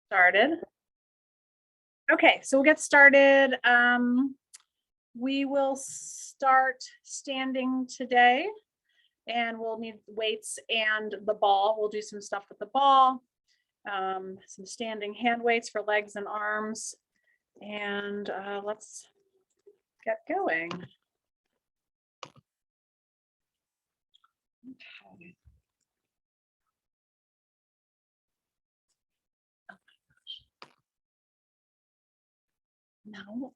Started. Okay, so we'll get started. We will start standing today, and we'll need weights and the ball. We'll do some stuff with the ball, some standing hand weights for legs and arms, and let's get going. Okay. No.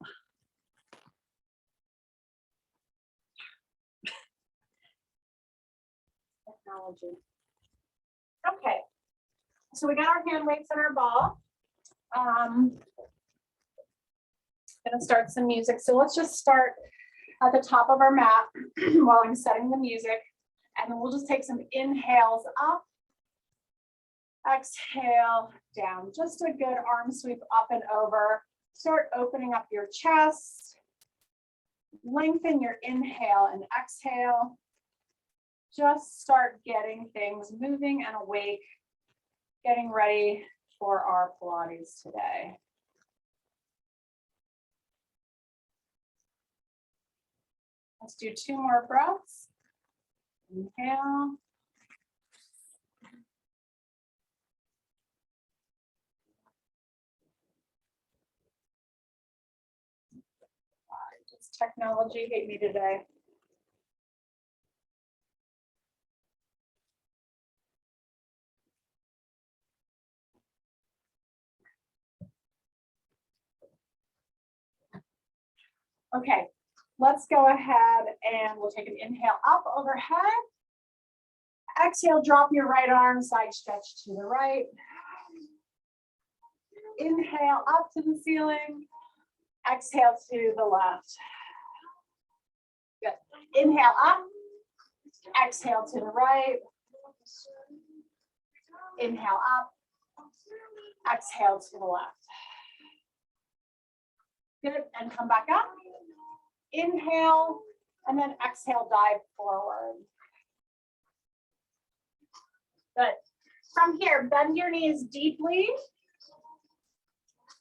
Technology. Okay. So we got our hand weights and our ball. Gonna start some music. So let's just start at the top of our mat while I'm setting the music. And then we'll just take some inhales up. Exhale down. Just a good arm sweep up and over. Start opening up your chest. Lengthen your inhale and exhale. Just start getting things moving and awake. Getting ready for our Pilates today. Let's do 2 more breaths. Inhale. Just technology hate me today. Okay, let's go ahead and we'll take an inhale up overhead. Exhale, drop your right arm, side stretch to the right. Inhale up to the ceiling. Exhale to the left. Good. Inhale up. Exhale to the right. Inhale up. Exhale to the left. Good. And come back up. Inhale. And then exhale, dive forward. Good. From here, bend your knees deeply.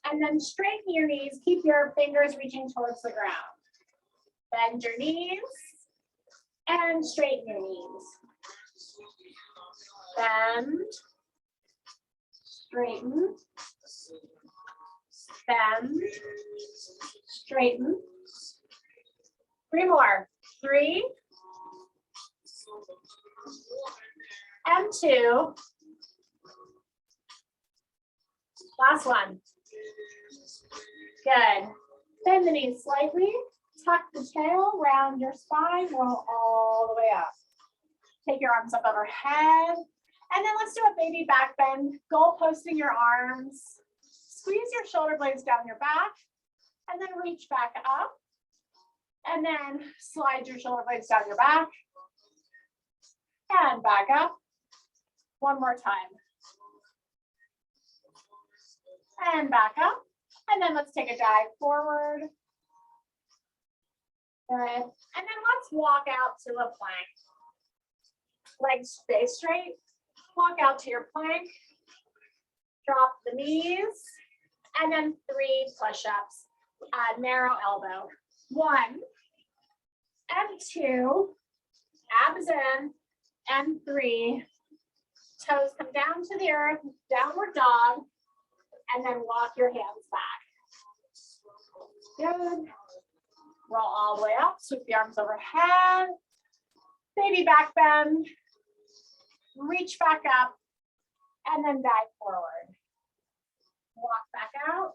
And then straighten your knees. Keep your fingers reaching towards the ground. Bend your knees. And straighten your knees. Bend. Straighten. Bend. Straighten. 3 more. 3. And 2. Last one. Good. Bend the knees slightly. Tuck the tail, round your spine, roll all the way up. Take your arms up overhead. And then let's do a baby back bend. Goal posting your arms. Squeeze your shoulder blades down your back. And then reach back up. And then slide your shoulder blades down your back. And back up. One more time. And back up. And then let's take a dive forward. Good. And then let's walk out to a plank. Legs stay straight. Walk out to your plank. Drop the knees. And then 3 push-ups. Narrow elbow. 1 and 2. Abs in. And 3. Toes come down to the earth. Downward dog. And then walk your hands back. Good. Roll all the way up. Sweep the arms overhead. Baby back bend. Reach back up. And then dive forward. Walk back out.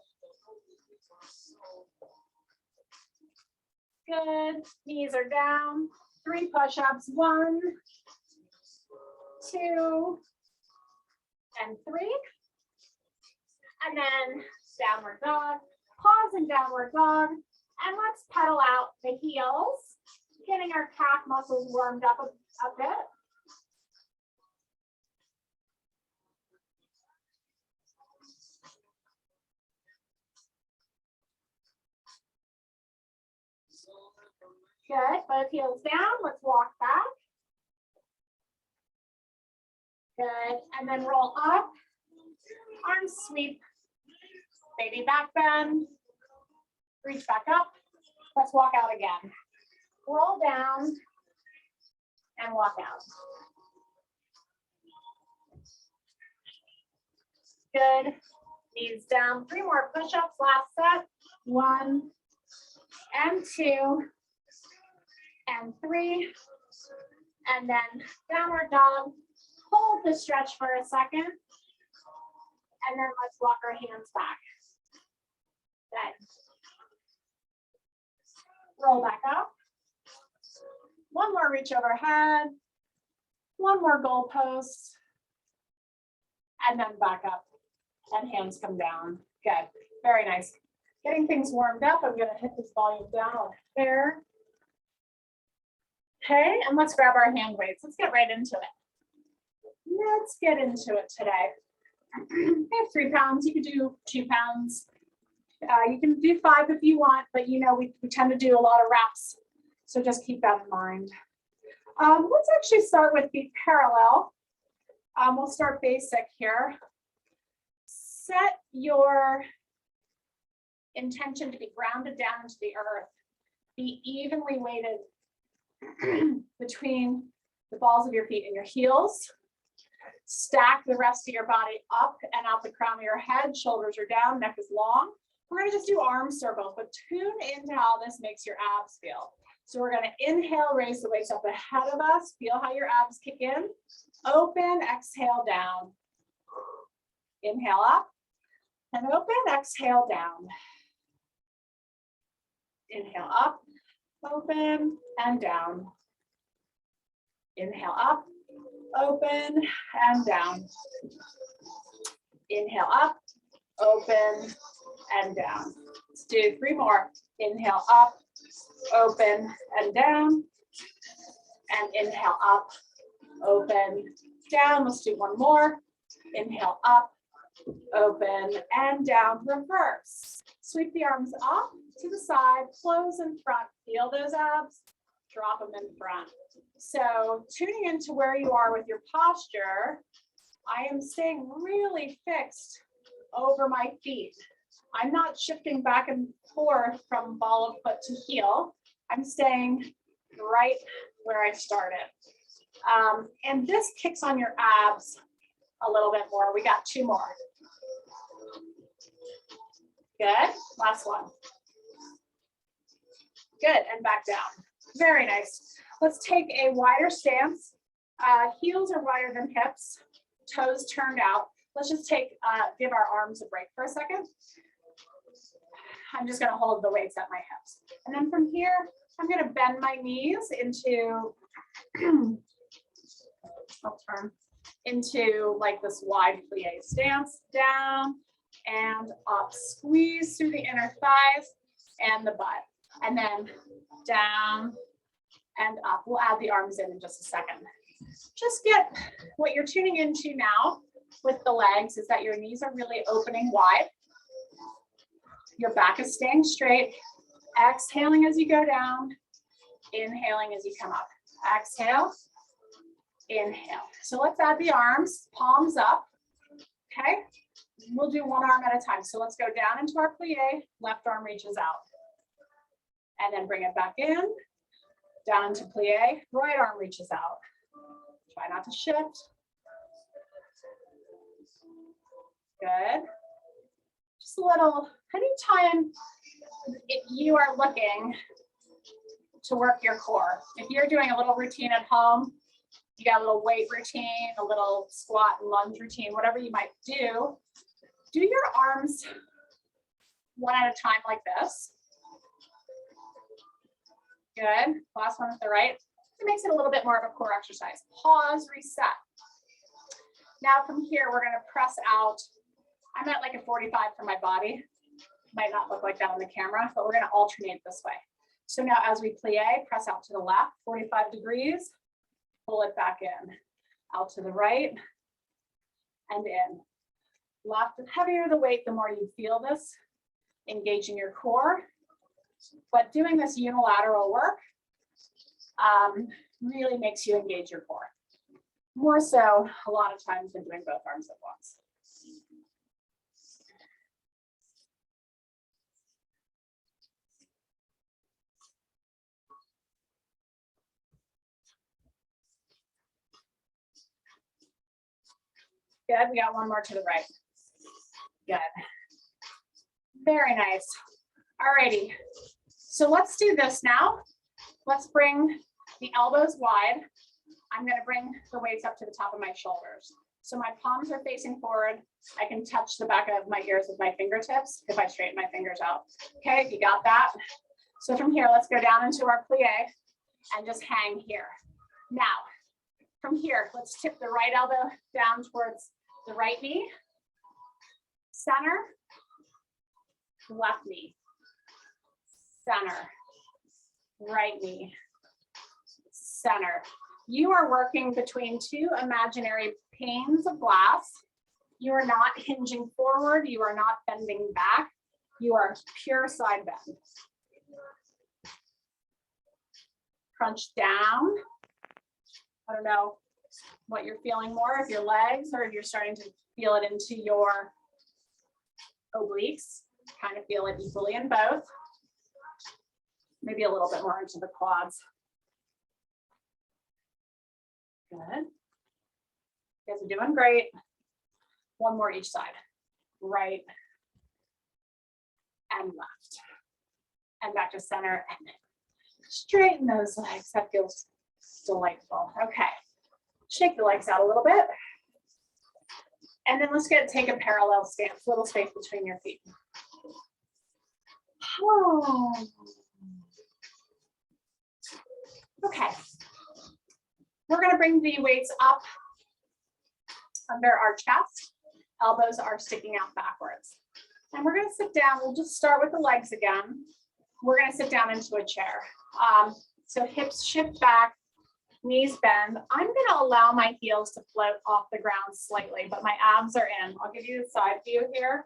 Good. Knees are down. 3 push-ups. 1, 2, and 3. And then downward dog. Pause in downward dog. And let's pedal out the heels, getting our calf muscles warmed up a bit. Good. Both heels down. Let's walk back. Good. And then roll up. Arms sweep Baby back bend. Reach back up. Let's walk out again. Roll down and walk out. Good. Knees down. 3 more push-ups. Last set. 1 and 2 and 3. And then downward dog. Hold the stretch for a second. And then let's walk our hands back. Good. Roll back up. 1 more reach overhead. 1 more goalpost. And then back up. And hands come down. Good. Very nice. Getting things warmed up. I'm going to hit this volume down there. Okay, and let's grab our hand weights. Let's get right into it. Let's get into it today. I have 3 pounds. You can do 2 pounds. You can do 5 if you want, but you know we tend to do a lot of reps. So just keep that in mind. Let's actually start with feet parallel. We'll start basic here. Set your intention to be grounded down into the earth. Be evenly weighted between the balls of your feet and your heels. Stack the rest of your body up and out the crown of your head. Shoulders are down, neck is long. We're going to just do arm circles, but tune into how this makes your abs feel. So we're going to inhale, raise the weights up ahead of us. Feel how your abs kick in. Open, exhale down. Inhale up and open, exhale down. Inhale up, open and down. Inhale up, open and down. Inhale up, open and down. Let's do 3 more. Inhale up, open and down. And inhale up, open, down. Let's do 1 more. Inhale up, open and down. Reverse. Sweep the arms up to the side, close in front. Feel those abs, drop them in front. So tuning into where you are with your posture, I am staying really fixed over my feet. I'm not shifting back and forth from ball of foot to heel. I'm staying right where I started. And this kicks on your abs a little bit more. We got 2 more. Good. Last one. Good. And back down. Very nice. Let's take a wider stance. Heels are wider than hips. Toes turned out. Let's just give our arms a break for a second. I'm just going to hold the weights at my hips. And then from here, I'm going to bend my knees into, I'll turn, into like this wide plie stance, down and up. Squeeze through the inner thighs and the butt. And then down and up. We'll add the arms in just a second. Just get what you're tuning into now with the legs is that your knees are really opening wide. Your back is staying straight. Exhaling as you go down. Inhaling as you come up. Exhale. Inhale. So let's add the arms, palms up. Okay. We'll do 1 arm at a time. So let's go down into our plie. Left arm reaches out. And then bring it back in. Down into plie. Right arm reaches out. Try not to shift. Good. Just a little, anytime if you are looking to work your core, if you're doing a little routine at home, you got a little weight routine, a little squat and lunge routine, whatever you might do your arms 1 at a time like this. Good. Last one with the right. It makes it a little bit more of a core exercise. Pause, reset. Now from here, we're going to press out. I'm at like a 45 for my body. Might not look like that on the camera, but we're going to alternate this way. So now as we plie, press out to the left, 45 degrees, pull it back in, out to the right and in. Left, the heavier the weight, the more you feel this, engaging your core. But doing this unilateral work really makes you engage your core. More so a lot of times than doing both arms at once. Good. We got one more to the right. Good. Very nice. Alrighty. So let's do this now. Let's bring the elbows wide. I'm going to bring the weights up to the top of my shoulders. So my palms are facing forward. I can touch the back of my ears with my fingertips if I straighten my fingers out. Okay, you got that? So from here, let's go down into our plie and just hang here. Now, from here, let's tip the right elbow down towards the right knee, center, left knee, center, right knee, center. You are working between two imaginary panes of glass. You are not hinging forward. You are not bending back. You are pure side bend. Crunch down. I don't know what you're feeling more, if your legs or if you're starting to feel it into your obliques. Kind of feel it equally in both. Maybe a little bit more into the quads. Good. You guys are doing great. One more each side. Right and left. And back to center. And straighten those legs. That feels delightful. Okay. Shake the legs out a little bit. And then let's take a parallel stance. Little space between your feet. Oh. Okay. We're going to bring the weights up under our chest. Elbows are sticking out backwards. And we're going to sit down. We'll just start with the legs again. We're going to sit down into a chair. So hips shift back, knees bend. I'm going to allow my heels to float off the ground slightly, but my abs are in. I'll give you the side view here.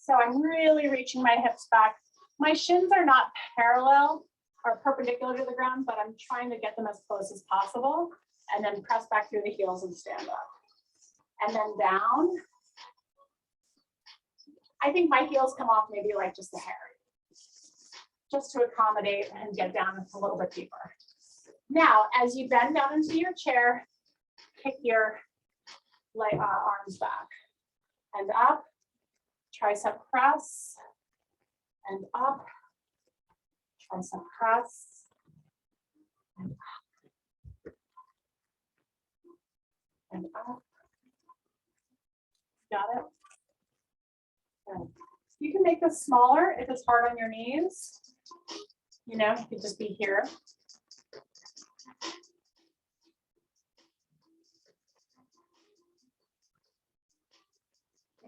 So I'm really reaching my hips back. My shins are not parallel or perpendicular to the ground, but I'm trying to get them as close as possible, and then press back through the heels and stand up. And then down. I think my heels come off maybe like just a hair, just to accommodate and get down a little bit deeper. Now, as you bend down into your chair, kick your arms back and up, tricep press, and up, tricep press, and up, and up. Got it? Good. You can make this smaller if it's hard on your knees. You know, you could just be here.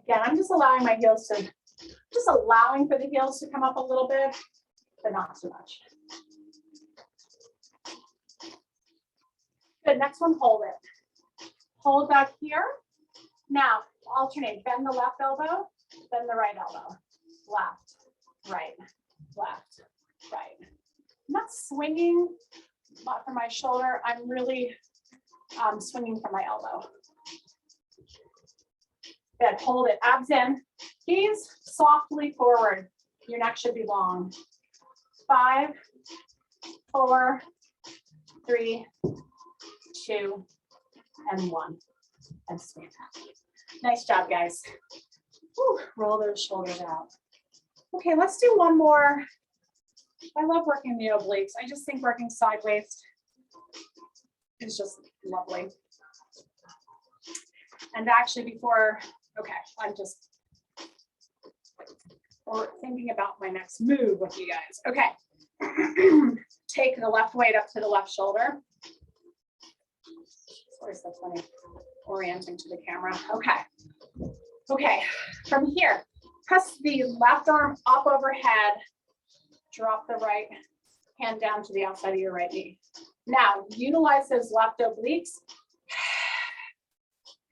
Again, I'm just allowing my heels to, just allowing for the heels to come up a little bit, but not too much. Good, next one, hold it. Hold back here. Now, alternate, bend the left elbow, bend the right elbow. Left, right, left, right. I'm not swinging from my shoulder. I'm really swinging from my elbow. Good, hold it, abs in. Gaze softly forward. Your neck should be long. 5, 4, 3, 2, and 1. And stand up. Nice job, guys. Whew, roll those shoulders out. Okay, let's do one more. I love working the obliques. I just think working sideways is just lovely. And actually before, okay, I'm just thinking about my next move with you guys. Okay, take the left weight up to the left shoulder. Sorry, so funny, orienting to the camera. Okay, okay, from here, press the left arm up overhead, drop the right hand down to the outside of your right knee. Now, utilize those left obliques.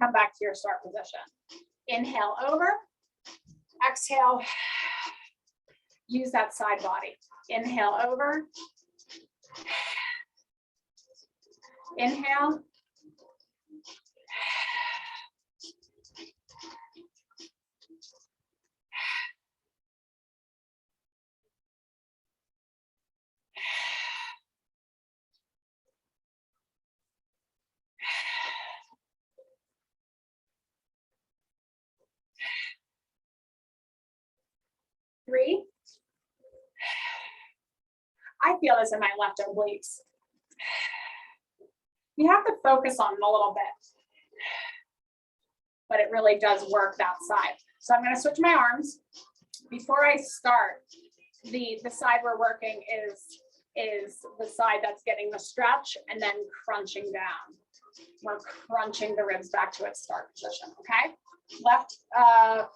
Come back to your start position. Inhale over, exhale, use that side body. Inhale over, inhale, 3. I feel this in my left obliques. You have to focus on it a little bit, but it really does work that side. So I'm going to switch my arms. Before I start, the side we're working is the side that's getting the stretch and then crunching down. We're crunching the ribs back to its start position, okay? Left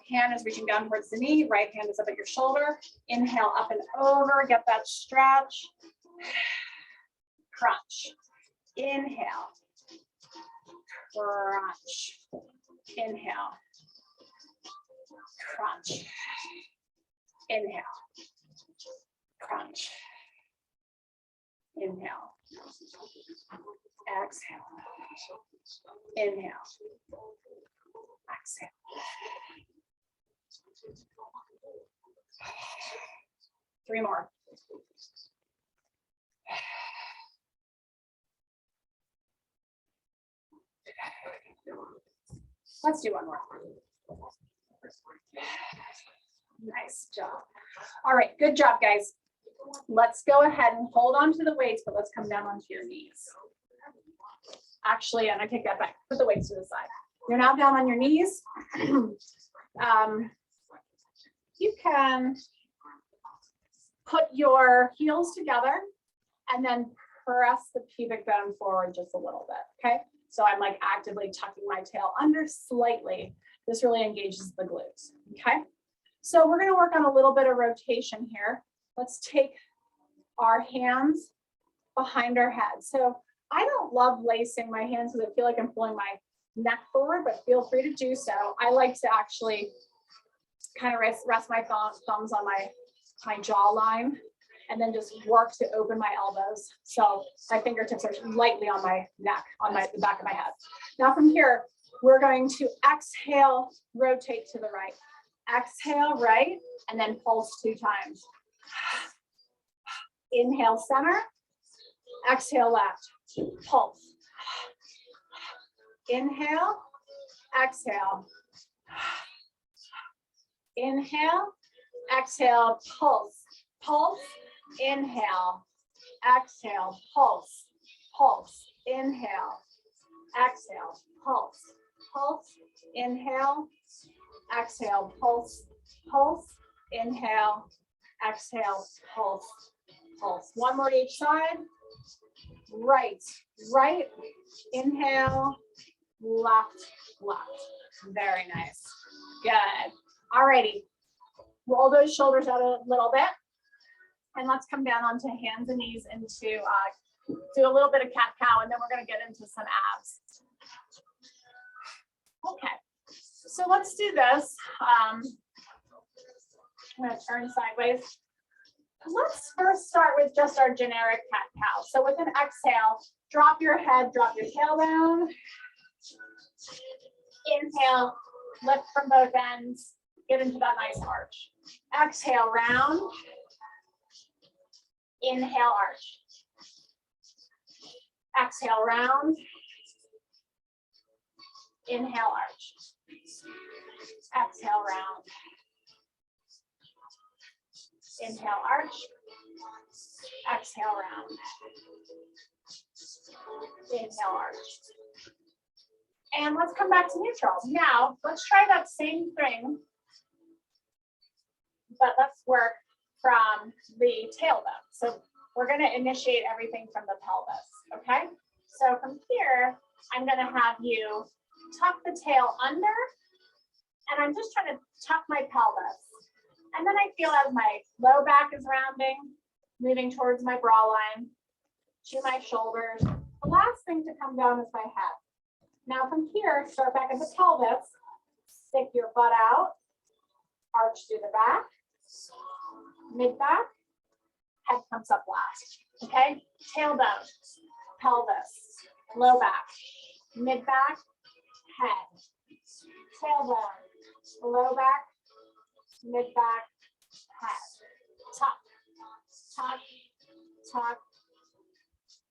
hand is reaching down towards the knee, right hand is up at your shoulder. Inhale up and over, get that stretch. Crunch. Inhale. Crunch. Inhale. Crunch. Inhale. Crunch. Inhale. Exhale. Inhale. Exhale. Three more. Let's do one more. Nice job. All right, good job, guys. Let's go ahead and hold on to the weights, but let's come down onto your knees. Actually, and I take that back. Put the weights to the side. You're now down on your knees. You can put your heels together and then press the pubic bone forward just a little bit, okay? So I'm like actively tucking my tail under slightly. This really engages the glutes, okay? So we're gonna work on a little bit of rotation here. Let's take our hands behind our head. So I don't love lacing my hands because I feel like I'm pulling my neck forward, but feel free to do so. I like to actually kind of rest my thumbs on my jawline and then just work to open my elbows. So my fingertips are lightly on my neck, on the back of my head. Now from here, we're going to exhale, rotate to the right. Exhale right, and then pulse 2 times. Inhale center, exhale left, pulse. Inhale, exhale. Inhale, exhale, pulse, pulse, inhale, exhale, pulse, pulse, inhale, exhale, pulse, pulse, inhale, exhale, pulse, pulse, inhale, exhale, pulse, pulse. One more each side. Right, right, inhale, left, left. Very nice. Good. Alrighty. Roll those shoulders out a little bit. And let's come down onto hands and knees into do a little bit of cat-cow, and then we're going to get into some abs. Okay. So let's do this. I'm going to turn sideways. Let's first start with just our generic cat-cow. So with an exhale, drop your head, drop your tail down. Inhale, lift from both ends, get into that nice arch. Exhale, round. Inhale, arch. Exhale, round. Inhale, arch. Exhale, round. Inhale, arch. Exhale, round. Inhale, arch. And let's come back to neutral. Now, let's try that same thing, but let's work from the tailbone. So we're going to initiate everything from the pelvis, okay? So from here, I'm going to have you tuck the tail under, and I'm just trying to tuck my pelvis. And then I feel as my low back is rounding, moving towards my bra line, to my shoulders. The last thing to come down is my head. Now from here, start back at the pelvis, stick your butt out, arch through the back, mid back, head comes up last, okay? Tailbone, pelvis, low back, mid back, head, tailbone, low back, mid back, head, tuck, tuck, tuck,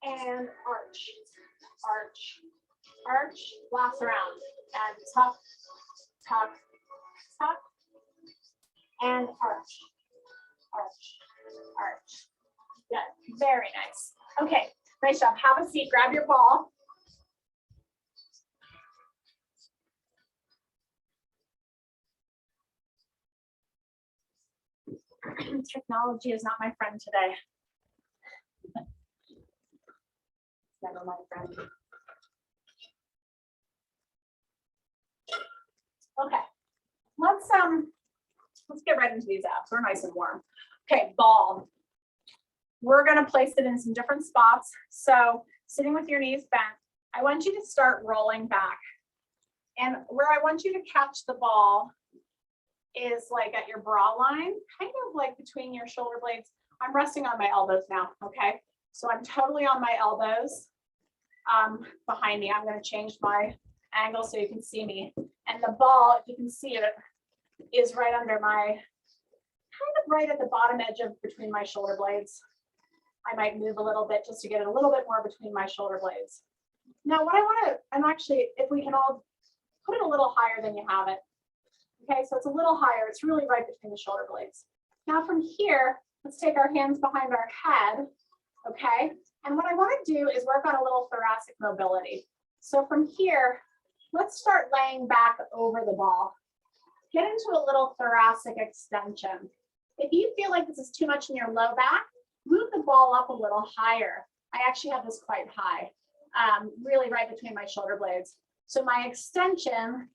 and arch, arch, arch, last round, and tuck, tuck, tuck, and arch, Very nice. Okay, nice job. Have a seat, grab your ball. Technology is not my friend today. Never my friend. Okay, let's get right into these abs. We're nice and warm. Okay, ball. We're going to place it in some different spots. So sitting with your knees bent, I want you to start rolling back. And where I want you to catch the ball is like at your bra line, kind of like between your shoulder blades. I'm resting on my elbows now, okay? So I'm totally on my elbows behind me. I'm going to change my angle so you can see me. And the ball, if you can see it, is right under my, kind of right at the bottom edge of between my shoulder blades. I might move a little bit just to get it a little bit more between my shoulder blades. Now what I want to, and actually if we can all put it a little higher than you have it. Okay, so it's a little higher. It's really right between the shoulder blades. Now from here, let's take our hands behind our head. Okay, and what I want to do is work on a little thoracic mobility. So from here, let's start laying back over the ball. Get into a little thoracic extension. If you feel like this is too much in your low back, move the ball up a little higher. I actually have this quite high, really right between my shoulder blades. So my extension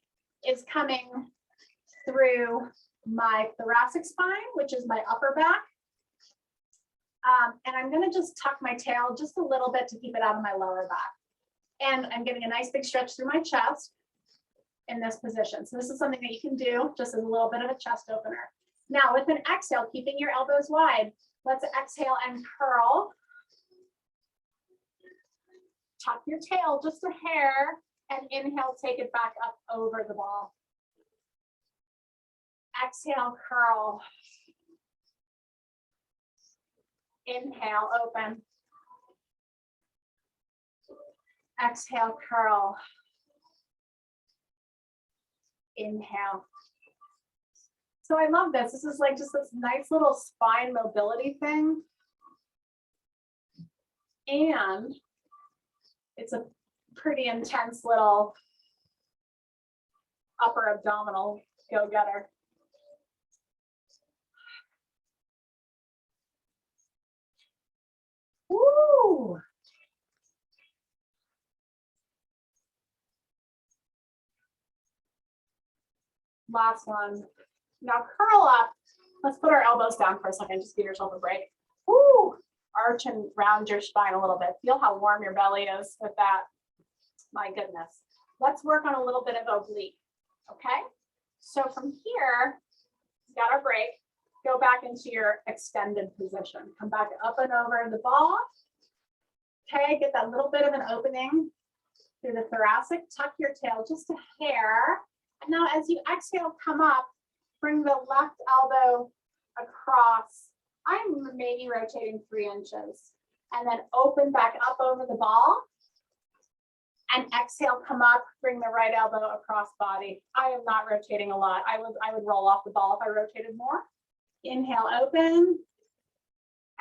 is coming through my thoracic spine, which is my upper back. And I'm going to just tuck my tail just a little bit to keep it out of my lower back. And I'm getting a nice big stretch through my chest in this position. So this is something that you can do just as a little bit of a chest opener. Now with an exhale, keeping your elbows wide, let's exhale and curl. Tuck your tail just a hair and inhale, take it back up over the ball. Exhale, curl. Inhale, open. Exhale, curl. Inhale. So I love this. This is like just this nice little spine mobility thing. And it's a pretty intense little upper abdominal go-getter. Woo! Last one. Now curl up. Let's put our elbows down for a second. Just give yourself a break. Woo! Arch and round your spine a little bit. Feel how warm your belly is with that. My goodness. Let's work on a little bit of oblique. Okay? So from here, got our break. Go back into your extended position. Come back up and over the ball. Okay, get that little bit of an opening through the thoracic. Tuck your tail just a hair. And now as you exhale, come up, bring the left elbow across. I'm maybe rotating 3 inches. And then open back up over the ball. And exhale, come up, bring the right elbow across body. I am not rotating a lot. I would roll off the ball if I rotated more. Inhale, open.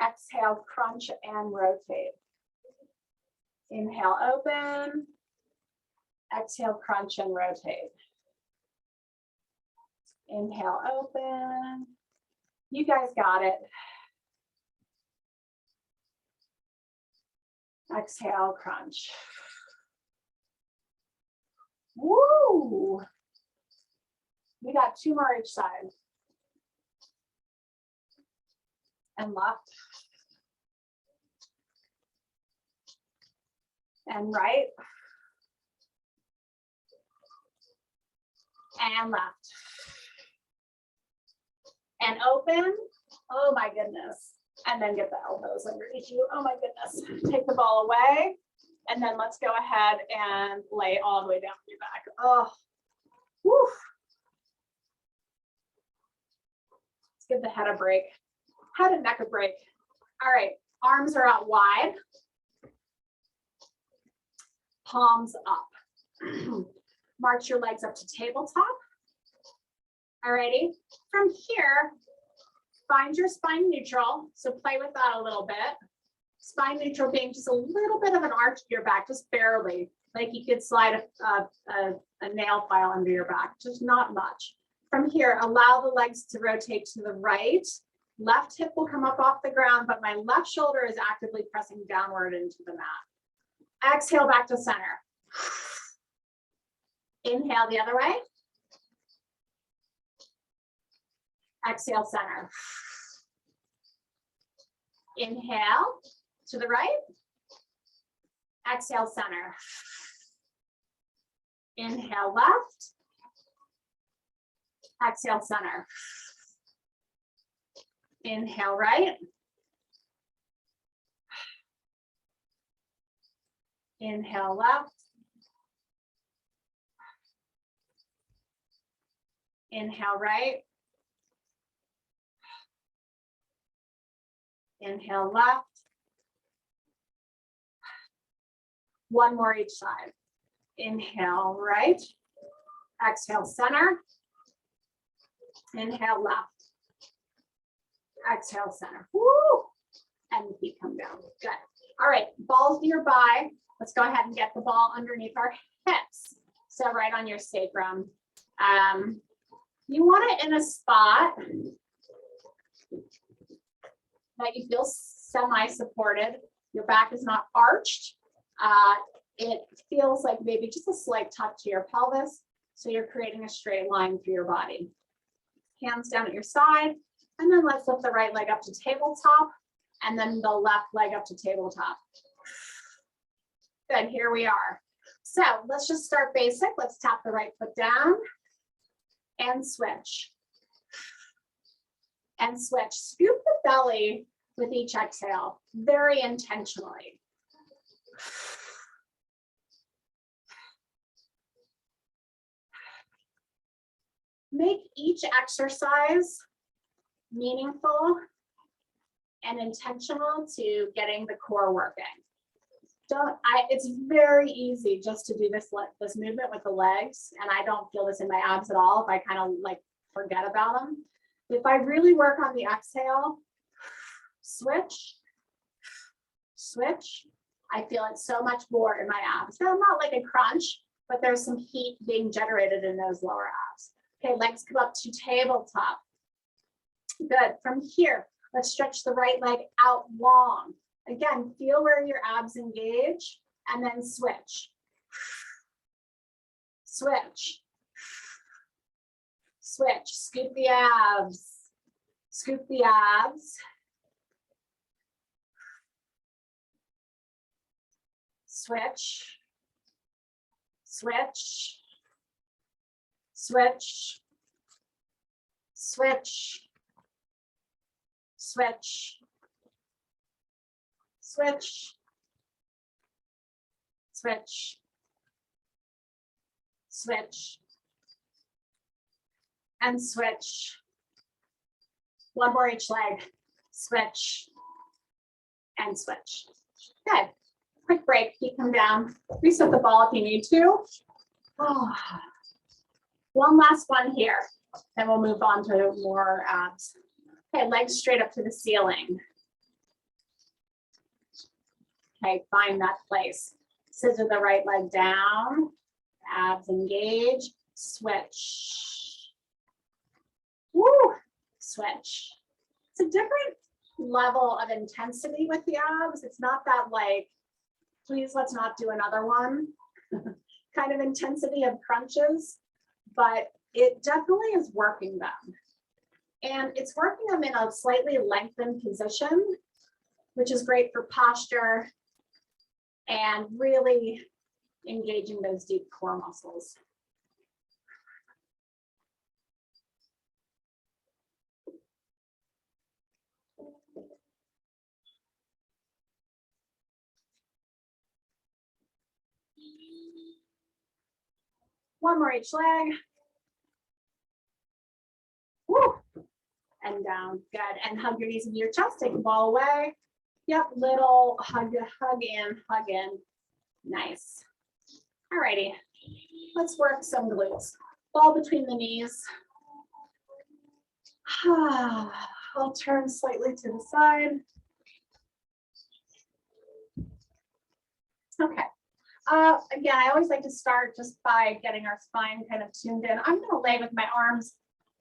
Exhale, crunch and rotate. Inhale, open. Exhale, crunch and rotate. Inhale, open. You guys got it. Exhale, crunch. Woo! We got 2 more each side. And left. And right. And left. And open. Oh my goodness. And then get the elbows underneath you. Oh my goodness. Take the ball away. And then let's go ahead and lay all the way down your back. Oh, whew. Let's give the head a break. Head and neck a break. All right, arms are out wide. Palms up. March your legs up to tabletop. All righty. From here, find your spine neutral. So play with that a little bit. Spine neutral being just a little bit of an arch to your back, just barely. Like you could slide a nail file under your back, just not much. From here, allow the legs to rotate to the right. Left hip will come up off the ground, but my left shoulder is actively pressing downward into the mat. Exhale back to center. Inhale the other way. Exhale center. Inhale to the right. Exhale center. Inhale left. Exhale center. Inhale right. Inhale left. Inhale right. Inhale left. One more each side. Inhale right. Exhale center. Inhale left. Exhale center. Woo! And the feet come down. Good. All right, balls nearby. Let's go ahead and get the ball underneath our hips. So right on your sacrum. You want it in a spot that you feel semi-supported. Your back is not arched. It feels like maybe just a slight tuck to your pelvis. So you're creating a straight line through your body. Hands down at your side. And then let's lift the right leg up to tabletop. And then the left leg up to tabletop. Good, here we are. So let's just start basic. Let's tap the right foot down. And switch. And switch. Scoop the belly with each exhale, very intentionally. Make each exercise meaningful and intentional to getting the core working. It's very easy just to do this movement with the legs, and I don't feel this in my abs at all if I kind of like forget about them. If I really work on the exhale, switch, switch, I feel it so much more in my abs. Now, not like a crunch, but there's some heat being generated in those lower abs. Okay, legs come up to tabletop. Good. From here, let's stretch the right leg out long. Again, feel where your abs engage and then switch. Switch. Switch. Scoop the abs. Scoop the abs. Switch. Switch. Switch. Switch. Switch. Switch. Switch. Switch. And switch. One more each leg. Switch. And switch. Good. Quick break. Feet come down. Reset the ball if you need to. Oh. One last one here. Then we'll move on to more abs. Okay, legs straight up to the ceiling. Okay, find that place. Scissor the right leg down. Abs engage. Switch. Woo! Switch. It's a different level of intensity with the abs. It's not that like, please let's not do another one kind of intensity of crunches, but it definitely is working them. And it's working them in a slightly lengthened position, which is great for posture and really engaging those deep core muscles. One more each leg. Woo. And down. Good. And hug your knees into your chest. Take the ball away. Yep. Little hug in, hug in. Nice. All righty. Let's work some glutes. Ball between the knees. I'll turn slightly to the side. Okay. Again, I always like to start just by getting our spine kind of tuned in. I'm going to lay with my arms,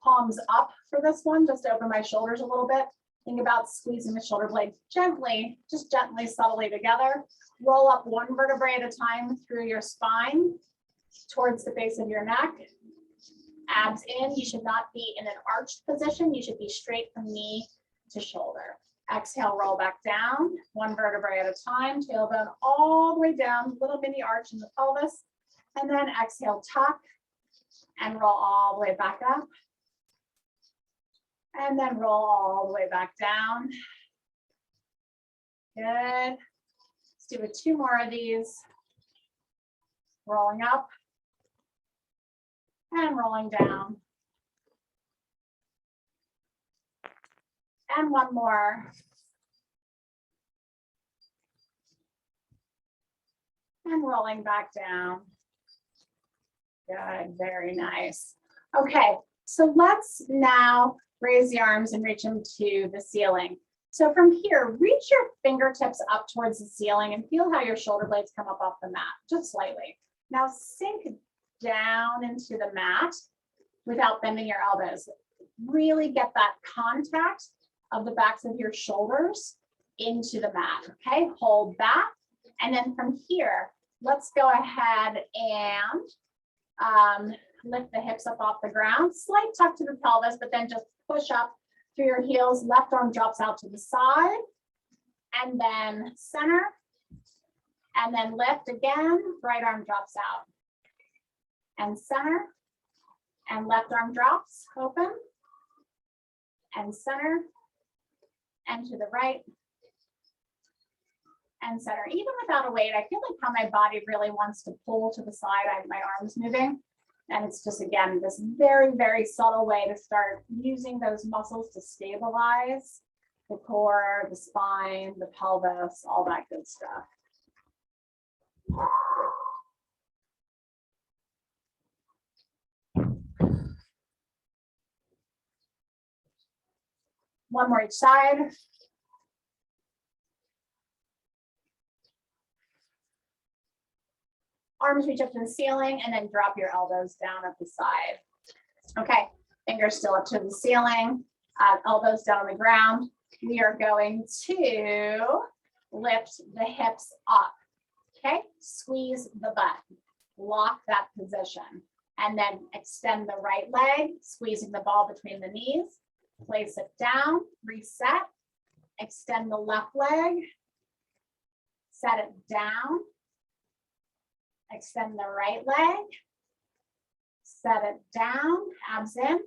palms up for this one, just to open my shoulders a little bit. Think about squeezing the shoulder blades gently, just gently, subtly together. Roll up one vertebrae at a time through your spine towards the base of your neck. Abs in. You should not be in an arched position. You should be straight from knee to shoulder. Exhale, roll back down, one vertebrae at a time, tailbone all the way down, little mini arch in the pelvis. And then exhale, tuck and roll all the way back up. And then roll all the way back down. Good. Let's do it 2 more of these. Rolling up and rolling down. And 1 more. And rolling back down. Good, very nice. Okay, so let's now raise the arms and reach them to the ceiling. So from here, reach your fingertips up towards the ceiling and feel how your shoulder blades come up off the mat, just slightly. Now sink down into the mat without bending your elbows. Really get that contact of the backs of your shoulders into the mat, okay? Hold that. And then from here, let's go ahead and lift the hips up off the ground. Slight tuck to the pelvis, but then just push up through your heels. Left arm drops out to the side. And then center. And then lift again. Right arm drops out. And center. And left arm drops, open. And center. And to the right. And center. Even without a weight, I feel like how my body really wants to pull to the side. I have my arms moving. And it's just, again, this very, very subtle way to start using those muscles to stabilize the core, the spine, the pelvis, all that good stuff. One more each side. Arms reach up to the ceiling and then drop your elbows down at the side. Okay, fingers still up to the ceiling, elbows down on the ground. We are going to lift the hips up, okay? Squeeze the butt, lock that position, and then extend the right leg, squeezing the ball between the knees. Place it down, reset, extend the left leg, set it down, extend the right leg, set it down, abs in,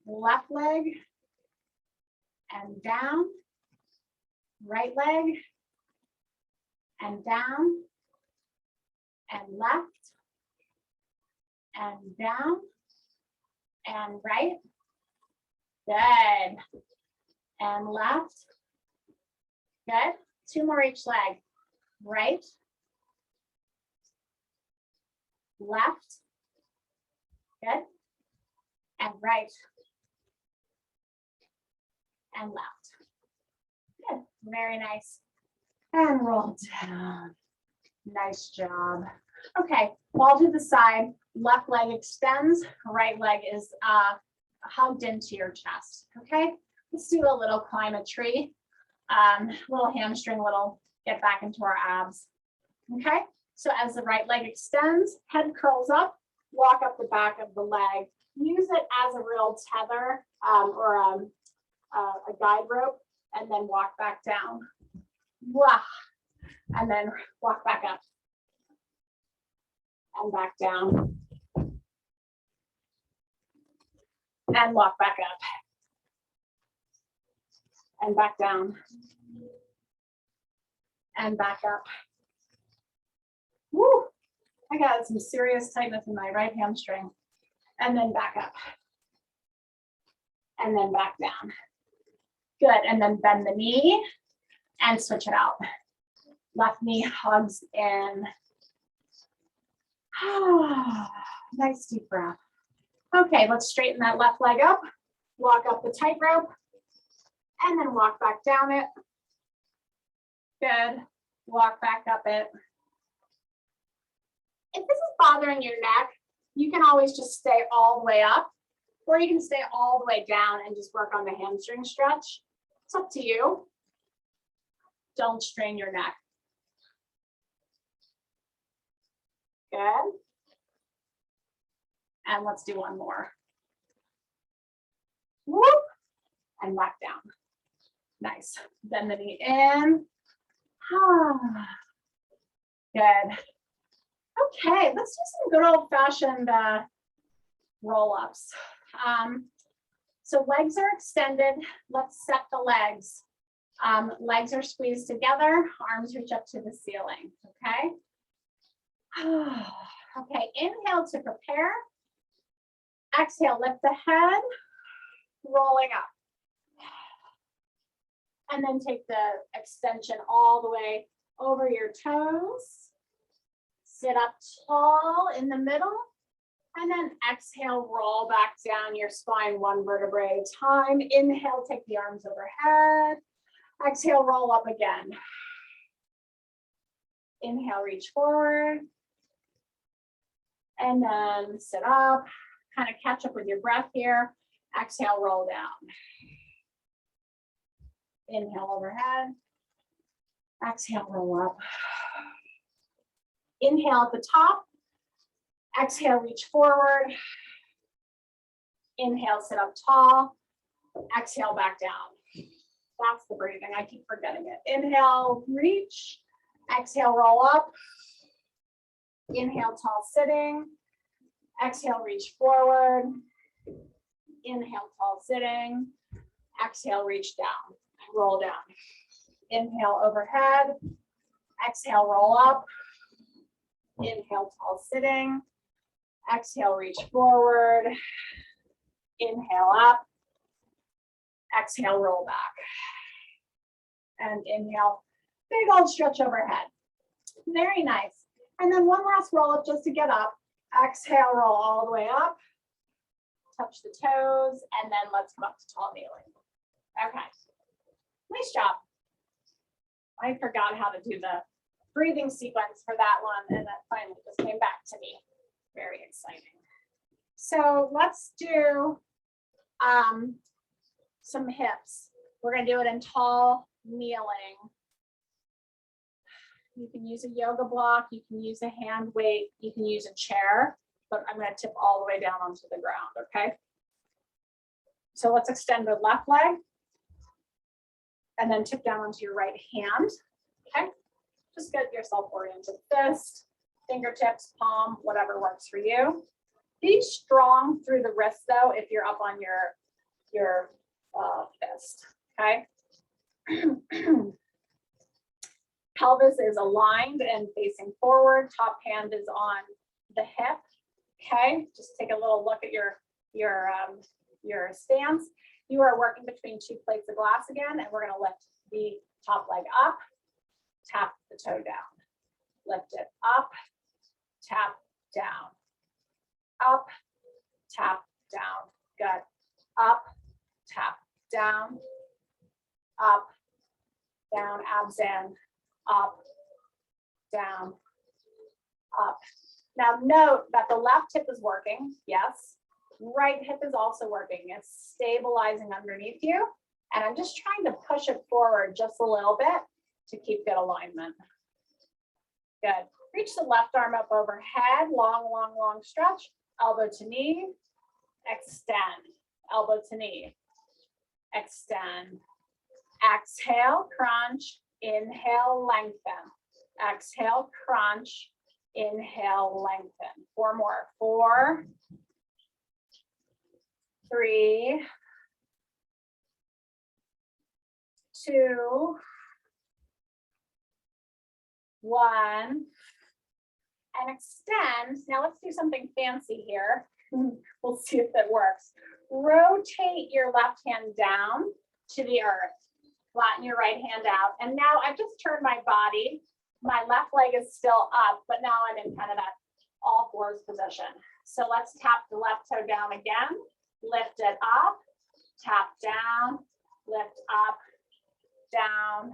left leg, and down, right leg, and down, and left, and down, and right. Good. And left. Good. 2 more each leg. Right. Left. Good. And right. And left. Good. Very nice. And roll down. Nice job. Okay. Ball to the side. Left leg extends. Right leg is hugged into your chest. Okay. Let's do a little climb a tree. Little hamstring, little get back into our abs. Okay. So as the right leg extends, head curls up, walk up the back of the leg. Use it as a real tether or a guide rope, and then walk back down. Wow. And then walk back up and back down. And walk back up and back down and back up. Woo! I got some serious tightness in my right hamstring. And then back up and then back down. Good. And then bend the knee and switch it out. Left knee hugs in. Nice deep breath. Okay, let's straighten that left leg up, walk up the tightrope, and then walk back down it. Good. Walk back up it. bothering your neck, you can always just stay all the way up, or you can stay all the way down and just work on the hamstring stretch. It's up to you. Don't strain your neck. Good. And let's do one more. Whoop. And back down. Nice. Bend the knee in. Good. Okay, let's do some good old-fashioned roll-ups. So legs are extended. Let's set the legs. Legs are squeezed together. Arms reach up to the ceiling. Okay. Okay, inhale to prepare. Exhale, lift the head, rolling up. And then take the extension all the way over your toes. Sit up tall in the middle. And then exhale, roll back down your spine one vertebrae at a time. Inhale, take the arms overhead. Exhale, roll up again. Inhale, reach forward. And then sit up. Kind of catch up with your breath here. Exhale, roll down. Inhale overhead. Exhale, roll up. Inhale at the top. Exhale, reach forward. Inhale, sit up tall. Exhale, back down. That's the breathing. I keep forgetting it. Inhale, reach. Exhale, roll up. Inhale, tall sitting. Exhale, reach forward. Inhale, tall sitting. Exhale, reach down. Roll down. Inhale, overhead. Exhale, roll up. Inhale, tall sitting. Exhale, reach forward. Inhale up. Exhale, roll back. And inhale, big old stretch overhead. Very nice. And then one last roll up just to get up. Exhale, roll all the way up. Touch the toes, and then let's come up to tall kneeling. Okay. Nice job. I forgot how to do the breathing sequence for that one, and that finally just came back to me. Very exciting. So let's do some hips. We're going to do it in tall kneeling. You can use a yoga block, you can use a hand weight, you can use a chair, but I'm going to tip all the way down onto the ground, okay? So let's extend the left leg and then tip down onto your right hand, okay? Just get yourself oriented. Fist, fingertips, palm, whatever works for you. Be strong through the wrist though if you're up on your fist, okay? Pelvis is aligned and facing forward. Top hand is on the hip. Okay, just take a little look at your stance. You are working between two plates of glass again, and we're going to lift the top leg up, tap the toe down, lift it up, tap down, up, tap down. Good. Up, tap down, up, down, abs in. Up, down, up. Now note that the left hip is working, yes. Right hip is also working. It's stabilizing underneath you. And I'm just trying to push it forward just a little bit to keep good alignment. Good. Reach the left arm up overhead, long, long, long stretch. Elbow to knee, extend. Elbow to knee, extend. Exhale, crunch. Inhale, lengthen. Exhale, crunch. Inhale, lengthen. 4 more. 4, 3, 2, 1. And extend. Now let's do something fancy here. We'll see if it works. Rotate your left hand down to the earth. Flatten your right hand out. And now I've just turned my body. My left leg is still up, but now I'm in kind of that all fours position. So let's tap the left toe down again. Lift it up, tap down, lift up, down,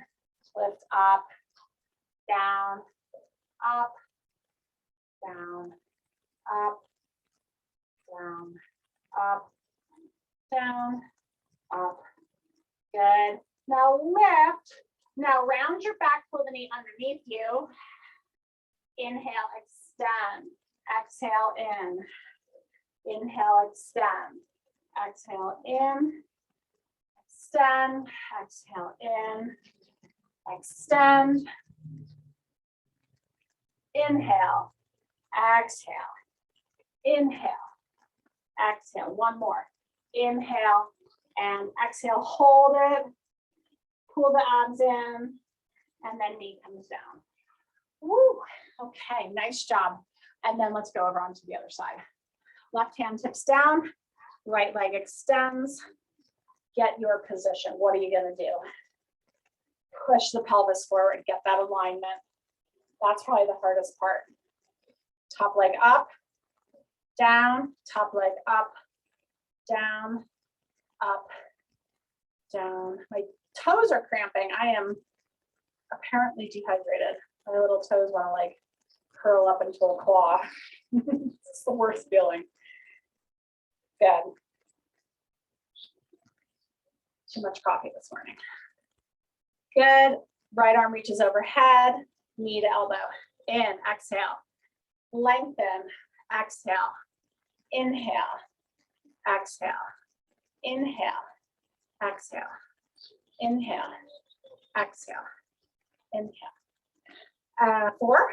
lift up, down, up, down, up, down, up, down, up. Good. Now lift. Now round your back, pull the knee underneath you. Inhale, extend. Exhale in. Inhale, extend. Exhale in. Extend. Exhale in. Extend. Inhale. Exhale. Inhale. Exhale. One more. Inhale and exhale. Hold it. Pull the abs in. And then knee comes down. Woo. Okay, nice job. And then let's go over onto the other side. Left hand tips down. Right leg extends. Get your position. What are you going to do? Push the pelvis forward. Get that alignment. That's probably the hardest part. Top leg up, down, top leg up, down, up, down. My toes are cramping. I am apparently dehydrated. My little toes want to like curl up into a claw. It's the worst feeling. Good. Too much coffee this morning. Good. Right arm reaches overhead, knee to elbow. In, exhale. Lengthen, exhale. Inhale, exhale. Inhale, exhale. Inhale, exhale. Inhale. 4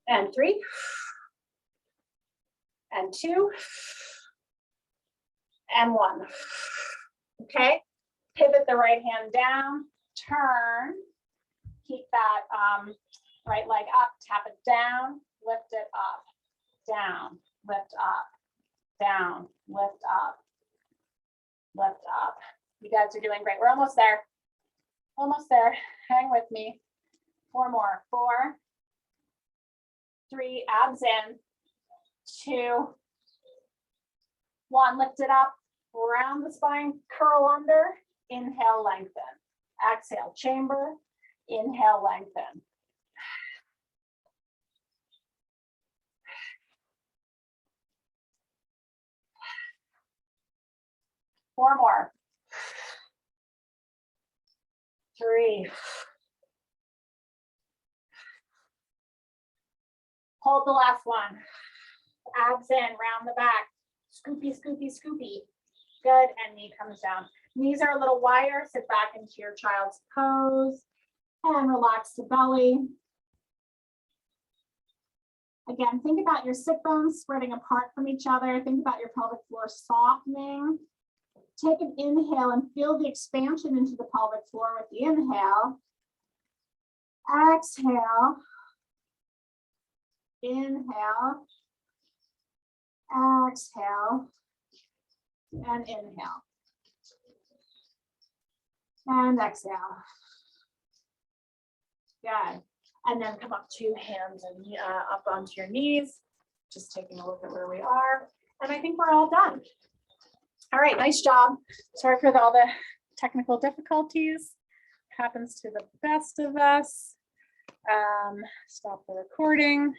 and 3 and 2 and 1. Okay, pivot the right hand down, turn, keep that right leg up, tap it down, lift it up, down, lift up, down, lift up, lift up. You guys are doing great. We're almost there. Almost there. Hang with me. 4 more. 4, 3, abs in. 2, 1, lift it up, round the spine, curl under, inhale, lengthen. Exhale, chamber, inhale, lengthen. Four more. 3. Hold the last one. Abs in, round the back. Scoopy, scoopy, scoopy. Good, and knee comes down. Knees are a little wider. Sit back into your child's pose and relax the belly. Again, think about your sit bones spreading apart from each other. Think about your pelvic floor softening. Take an inhale and feel the expansion into the pelvic floor with the inhale. Exhale. Inhale. Exhale. And inhale. And exhale. Good. And then come up 2 hands and up onto your knees. Just taking a look at where we are. And I think we're all done. All right, nice job. Sorry for all the technical difficulties. Happens to the best of us. Stop the recording.